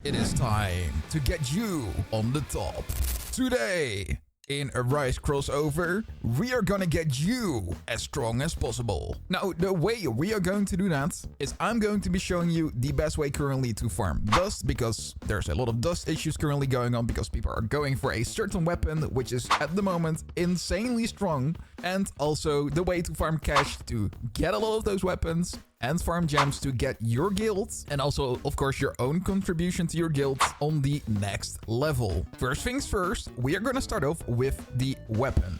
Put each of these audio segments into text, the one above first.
It is time to get you on the top. Today, in a Rise crossover, we are gonna get you as strong as possible. Now, the way we are going to do that is I'm going to be showing you the best way currently to farm dust, because there's a lot of dust issues currently going on because people are going for a certain weapon which is at the moment insanely strong, and also the way to farm cash to get a lot of those weapons and farm gems to get your guild, and also, of course, your own contribution to your guild on the next level. First things first, we are gonna start off with the weapon.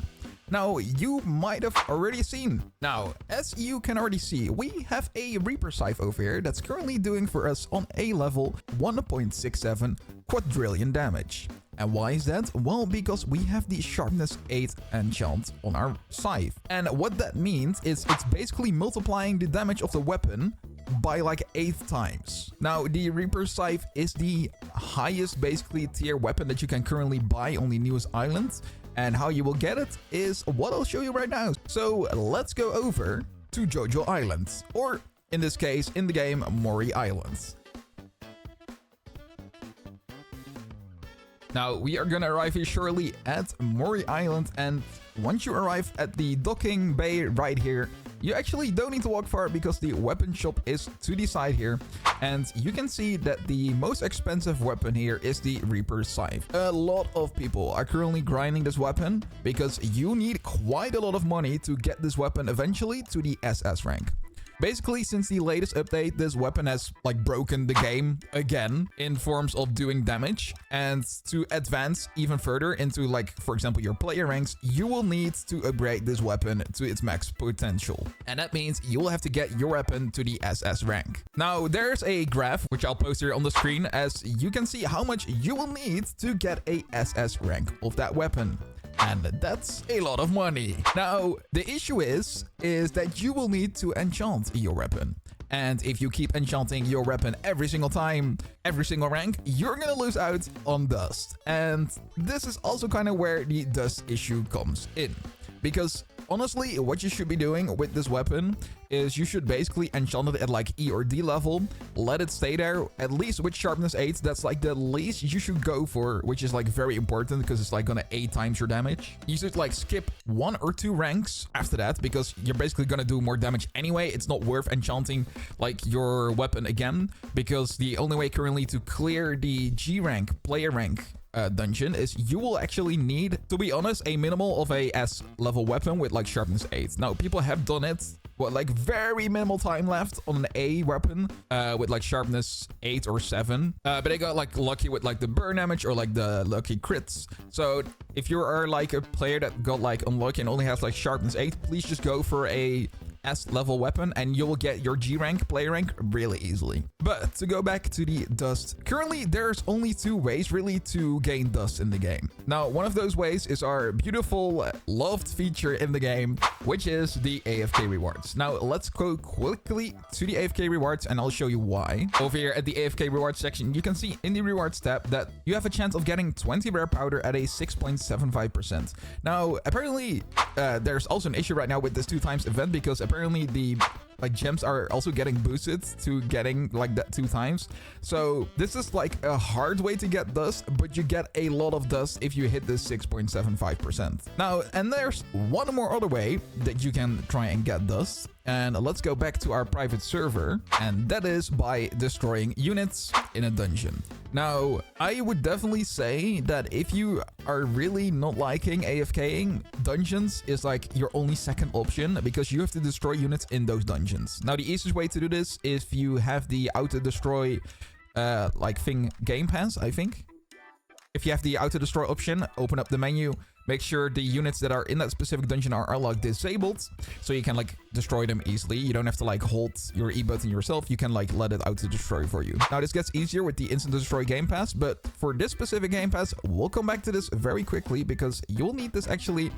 Now, you might have already seen. Now, as you can already see, we have a Reaper Scythe over here that's currently doing for us on A level 1.67 quadrillion damage. And why is that? Well, because we have the Sharpness 8 enchant on our Scythe. And what that means is it's basically multiplying the damage of the weapon by like 8 times. Now, the Reaper Scythe is the highest basically tier weapon that you can currently buy on the newest island. And how you will get it is what I'll show you right now. So let's go over to Jojo Island, or in this case, in the game, Mori Island. Now, we are gonna arrive here shortly at Mori Island, and once you arrive at the docking bay right here, you actually don't need to walk far because the weapon shop is to the side here, and you can see that the most expensive weapon here is the Reaper Scythe. A lot of people are currently grinding this weapon because you need quite a lot of money to get this weapon eventually to the SS rank. Basically, since the latest update, this weapon has like broken the game again in forms of doing damage. And to advance even further into, like, for example, your player ranks, you will need to upgrade this weapon to its max potential. And that means you will have to get your weapon to the SS rank. Now, there's a graph, which I'll post here on the screen, as you can see how much you will need to get a SS rank of that weapon. And that's a lot of money. Now, the issue is that you will need to enchant your weapon. And if you keep enchanting your weapon every single time, every single rank, you're gonna lose out on dust. And this is also kind of where the dust issue comes in. Because honestly, what you should be doing with this weapon is you should basically enchant it at like E or D level, let it stay there, at least with Sharpness 8, that's like the least you should go for, which is like very important because it's like gonna 8 times your damage. You should like skip 1 or 2 ranks after that because you're basically gonna do more damage anyway. It's not worth enchanting like your weapon again, because the only way currently to clear the G rank, player rank, dungeon is you will actually need, to be honest, a minimal of a S level weapon with like Sharpness 8. Now, people have done it, but like very minimal time left on an A weapon with like Sharpness 8 or 7. But they got like lucky with like the burn damage or like the lucky crits. So if you are like a player that got like unlucky and only has like Sharpness 8, please just go for a S level weapon and you will get your G rank, player rank, really easily. But to go back to the dust, currently there's only 2 ways really to gain dust in the game. Now, one of those ways is our beautiful loved feature in the game, which is the AFK rewards. Now, let's go quickly to the AFK rewards and I'll show you why. Over here at the AFK rewards section, you can see in the rewards tab that you have a chance of getting 20 rare powder at a 6.75%. Now, apparently there's also an issue right now with this 2 times event, because apparently the like gems are also getting boosted to getting like that 2 times. So this is like a hard way to get dust, but you get a lot of dust if you hit this 6.75%. Now, and there's one more other way that you can try and get dust. And let's go back to our private server, and that is by destroying units in a dungeon. Now, I would definitely say that if you are really not liking AFKing, dungeons is like your only second option, because you have to destroy units in those dungeons. Now, the easiest way to do this is if you have the auto-destroy like thing game pass, I think. If you have the auto-destroy option, open up the menu, make sure the units that are in that specific dungeon are like disabled, so you can like destroy them easily. You don't have to like hold your E button yourself. You can like let it auto-destroy for you. Now, this gets easier with the instant destroy game pass, but for this specific game pass, we'll come back to this very quickly because you'll need this actually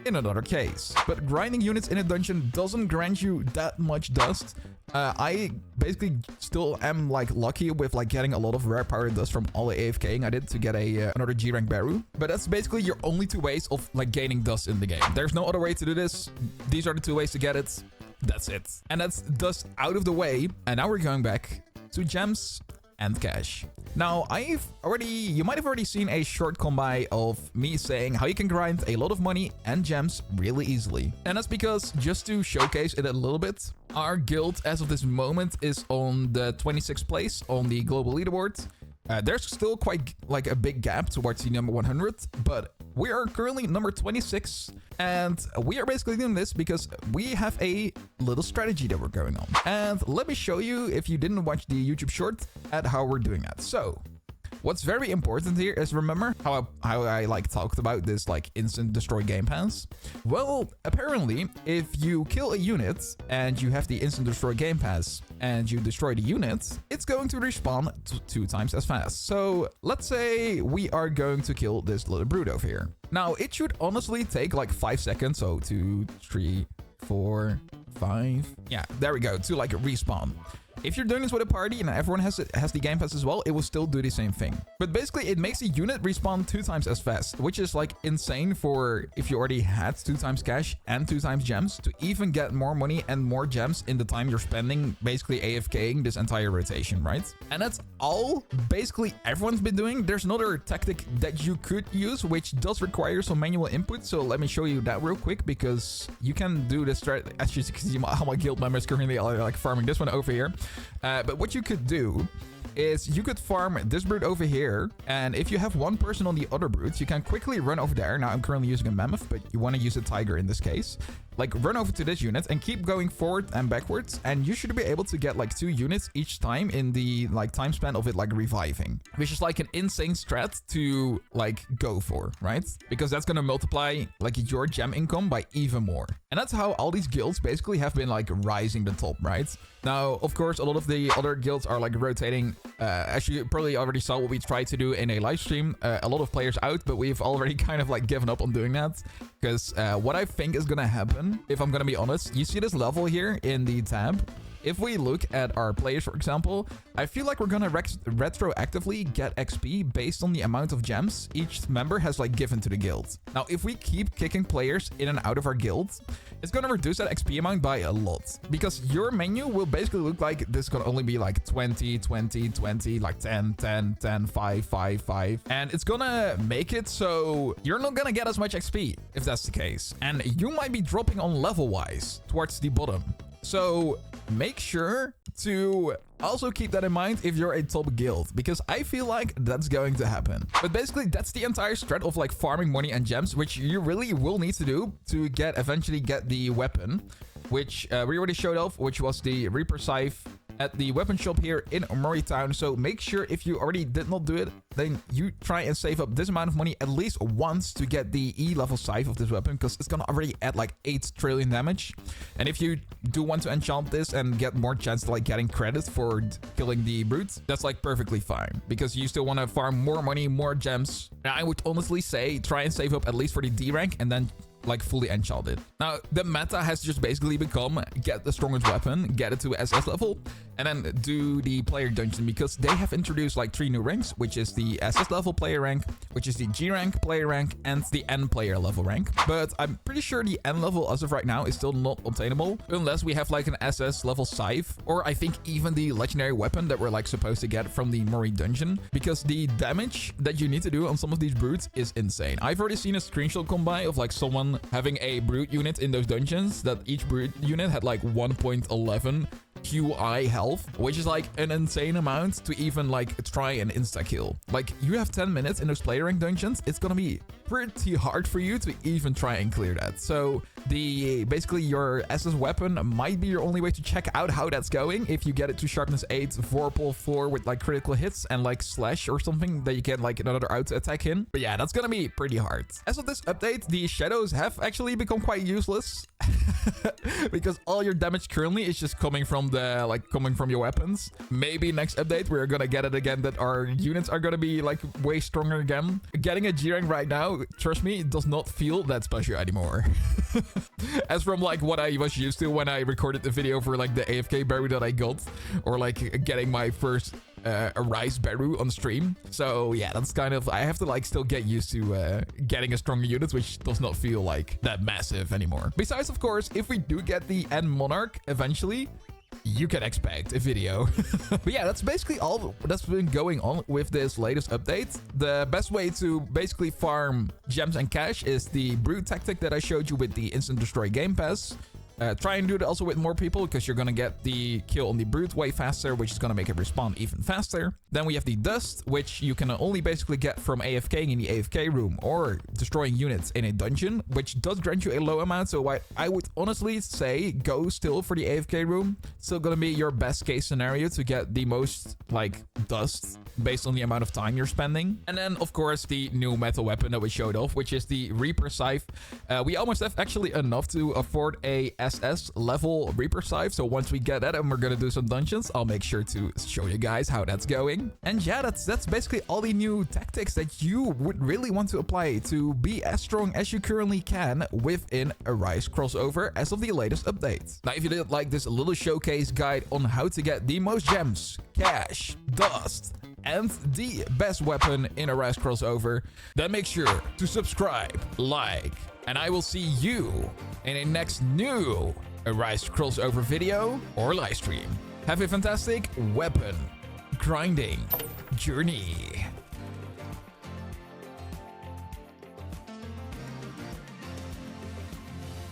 in another case. But grinding units in a dungeon doesn't grant you that much dust. I basically still am like lucky with like getting a lot of rare powder dust from all the AFKing I did to get another G rank Baru. But that's basically your only 2 ways of like gaining dust in the game. There's no other way to do this. These are the 2 ways to get it. That's it. And that's dust out of the way. And now we're going back to gems and cash. Now, you might have already seen a short combine of me saying how you can grind a lot of money and gems really easily. And that's because, just to showcase it a little bit, our guild as of this moment is on the 26th place on the global leaderboard. There's still quite like a big gap towards the number 100, but we are currently number 26, and we are basically doing this because we have a little strategy that we're going on. And let me show you, if you didn't watch the YouTube short, at how we're doing that. So what's very important here is, remember how I like talked about this like instant destroy game pass? Well, apparently if you kill a unit and you have the instant destroy game pass and you destroy the unit, it's going to respawn 2 times as fast. So let's say we are going to kill this little brute over here. Now it should honestly take like 5 seconds. So 2, 3, 4, 5. Yeah, there we go, to like respawn. If you're doing this with a party and everyone has the game pass as well, it will still do the same thing. But basically, it makes the unit respawn 2 times as fast, which is like insane for if you already had 2 times cash and 2 times gems to even get more money and more gems in the time you're spending basically AFKing this entire rotation, right? And that's all basically everyone's been doing. There's another tactic that you could use, which does require some manual input. So let me show you that real quick, because you can do this strat. As you can see, how my guild members currently are like farming this one over here. But what you could do is you could farm this brute over here, and if you have one person on the other brute, you can quickly run over there. Now I'm currently using a mammoth, but you want to use a tiger in this case. Like, run over to this unit and keep going forward and backwards, and you should be able to get like 2 units each time in the like time span of it like reviving, which is like an insane strat to like go for, right? Because that's gonna multiply like your gem income by even more. And that's how all these guilds basically have been like rising the top, right? Now, of course, a lot of the other guilds are like rotating. As you probably already saw what we tried to do in a live stream, a lot of players out, but we've already kind of like given up on doing that. Because what I think is gonna happen, if I'm gonna be honest, you see this level here in the tab. If we look at our players, for example, I feel like we're gonna retroactively get XP based on the amount of gems each member has like given to the guild. Now, if we keep kicking players in and out of our guild, it's gonna reduce that XP amount by a lot, because your menu will basically look like this can only be like 20, 20, 20, like 10, 10, 10, 5, 5, 5. And it's gonna make it so you're not gonna get as much XP if that's the case. And you might be dropping on level wise towards the bottom. So make sure to also keep that in mind if you're a top guild, because I feel like that's going to happen. But basically, that's the entire strat of like farming money and gems, which you really will need to do to eventually get the weapon, which we already showed off, which was the Reaper Scythe at the weapon shop here in Murray Town. So make sure, if you already did not do it, then you try and save up this amount of money at least once to get the E level scythe of this weapon, because it's gonna already add like 8 trillion damage. And if you do want to enchant this and get more chance to like getting credit for killing the brute, that's like perfectly fine, because you still want to farm more money, more gems. And I would honestly say try and save up at least for the D rank and then like fully enchanted. Now, the meta has just basically become get the strongest weapon, get it to SS level, and then do the player dungeon, because they have introduced like 3 new ranks, which is the SS level player rank, which is the G rank player rank, and the N player level rank. But I'm pretty sure the N level as of right now is still not obtainable unless we have like an SS level scythe, or I think even the legendary weapon that we're like supposed to get from the Murray dungeon, because the damage that you need to do on some of these brutes is insane. I've already seen a screenshot come by of like someone having a brute unit in those dungeons that each brute unit had like 1.11 QI health, which is like an insane amount to even like try and insta kill. Like, you have 10 minutes in those player rank dungeons, it's gonna be pretty hard for you to even try and clear that. So basically your SS weapon might be your only way to check out how that's going. If you get it to sharpness 8, vorpal 4 with like critical hits and like slash or something that you get like another auto attack in. But yeah, that's gonna be pretty hard. As of this update, the shadows have actually become quite useless because all your damage currently is just coming from your weapons. Maybe next update we're gonna get it again, that our units are gonna be like way stronger again. Getting a G rank right now, trust me, it does not feel that special anymore. As from like what I was used to when I recorded the video for like the AFK berry that I got, or like getting my first Arise Beru on stream. So yeah, that's kind of, I have to like still get used to getting a stronger unit, which does not feel like that massive anymore. Besides, of course, if we do get the N Monarch eventually, you can expect a video. But yeah, that's basically all that's been going on with this latest update. The best way to basically farm gems and cash is the brute tactic that I showed you with the instant destroy game pass. Try and do it also with more people, because you're gonna get the kill on the brute way faster, which is gonna make it respawn even faster. Then we have the dust, which you can only basically get from AFKing in the AFK room or destroying units in a dungeon, which does grant you a low amount. So I would honestly say go still for the AFK room. Still gonna be your best case scenario to get the most like dust based on the amount of time you're spending. And then of course the new metal weapon that we showed off, which is the Reaper Scythe. We almost have actually enough to afford a SS level Reaper Scythe. So once we get that and we're gonna do some dungeons, I'll make sure to show you guys how that's going. And yeah, that's basically all the new tactics that you would really want to apply to be as strong as you currently can within a Rise crossover as of the latest update. Now, if you did like this little showcase guide on how to get the most gems, cash, dust, and the best weapon in a Rise crossover, then make sure to subscribe, like, and I will see you in a next new Rise crossover video or live stream. Have a fantastic weapon grinding journey.